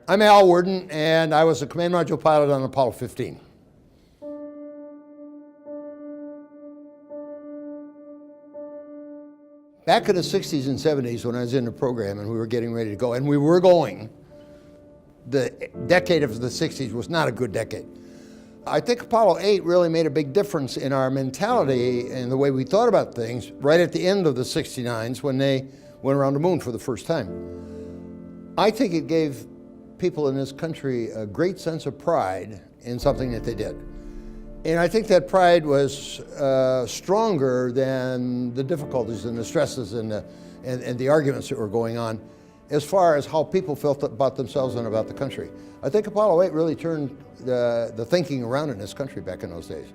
I'm Al Worden, and I was a command module pilot on Apollo 15. Back in the 60s and 70s when I was in the program and we were getting ready to go, and we were going, the decade of the 60s was not a good decade. I think Apollo 8 really made a big difference in our mentality and the way we thought about things right at the end of the 69s when they went around the moon for the first time. I think it gave people in this country a great sense of pride in something that they did. And I think that pride was stronger than the difficulties and the stresses and the arguments that were going on as far as how people felt about themselves and about the country. I think Apollo 8 really turned the thinking around in this country back in those days.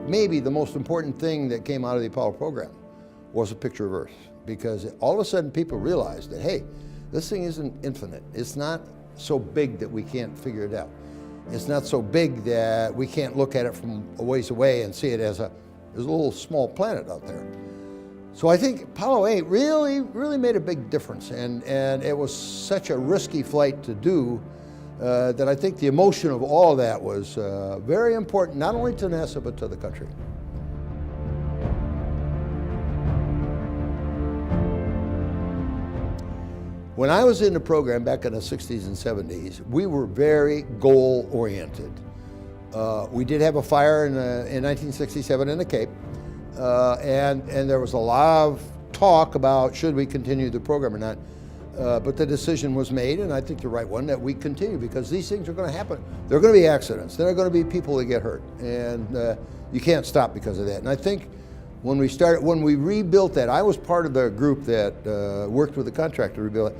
Maybe the most important thing that came out of the Apollo program was a picture of Earth, because all of a sudden people realized that, hey, this thing isn't infinite. It's not so big that we can't figure it out. It's not so big that we can't look at it from a ways away and see it as a little small planet out there. So I think Apollo 8 really made a big difference, and it was such a risky flight to do that I think the emotion of all of that was very important, not only to NASA but to the country. When I was in the program back in the 60s and 70s, we were very goal-oriented. We did have a fire in 1967 in the Cape, and there was a lot of talk about should we continue the program or not. But the decision was made, and I think the right one, that we continue, because these things are going to happen. There are going to be accidents. There are going to be people that get hurt, and you can't stop because of that. And I think when we rebuilt that, I was part of the group that worked with the contractor to rebuild it.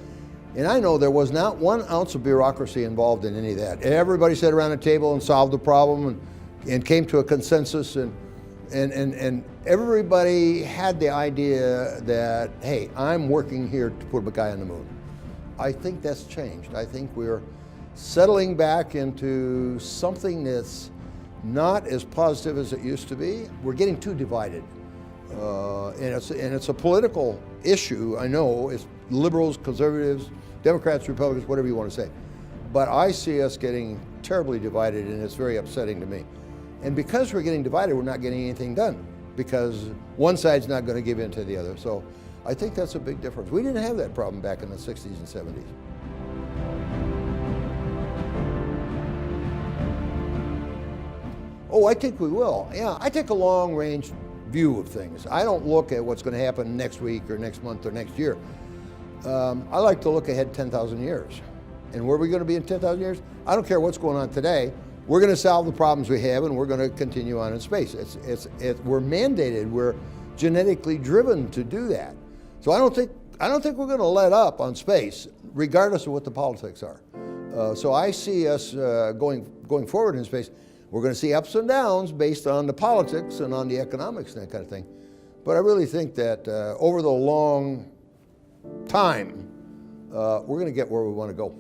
And I know there was not 1 ounce of bureaucracy involved in any of that. Everybody sat around a table and solved the problem and came to a consensus, and everybody had the idea that, hey, I'm working here to put a guy on the moon. I think that's changed. I think we're settling back into something that's not as positive as it used to be. We're getting too divided. And it's a political issue, I know. It's liberals, conservatives, Democrats, Republicans, whatever you want to say. But I see us getting terribly divided, and it's very upsetting to me. And because we're getting divided, we're not getting anything done, because one side's not going to give in to the other. So I think that's a big difference. We didn't have that problem back in the 60s and 70s. Oh, I think we will. Yeah, I take a long-range view of things. I don't look at what's going to happen next week or next month or next year. I like to look ahead 10,000 years. And where are we going to be in 10,000 years? I don't care what's going on today. We're going to solve the problems we have, and we're going to continue on in space. We're mandated. We're genetically driven to do that. So I don't think we're going to let up on space, regardless of what the politics are. So I see us going forward in space. We're going to see ups and downs based on the politics and on the economics and that kind of thing. But I really think that over the long time, we're going to get where we want to go.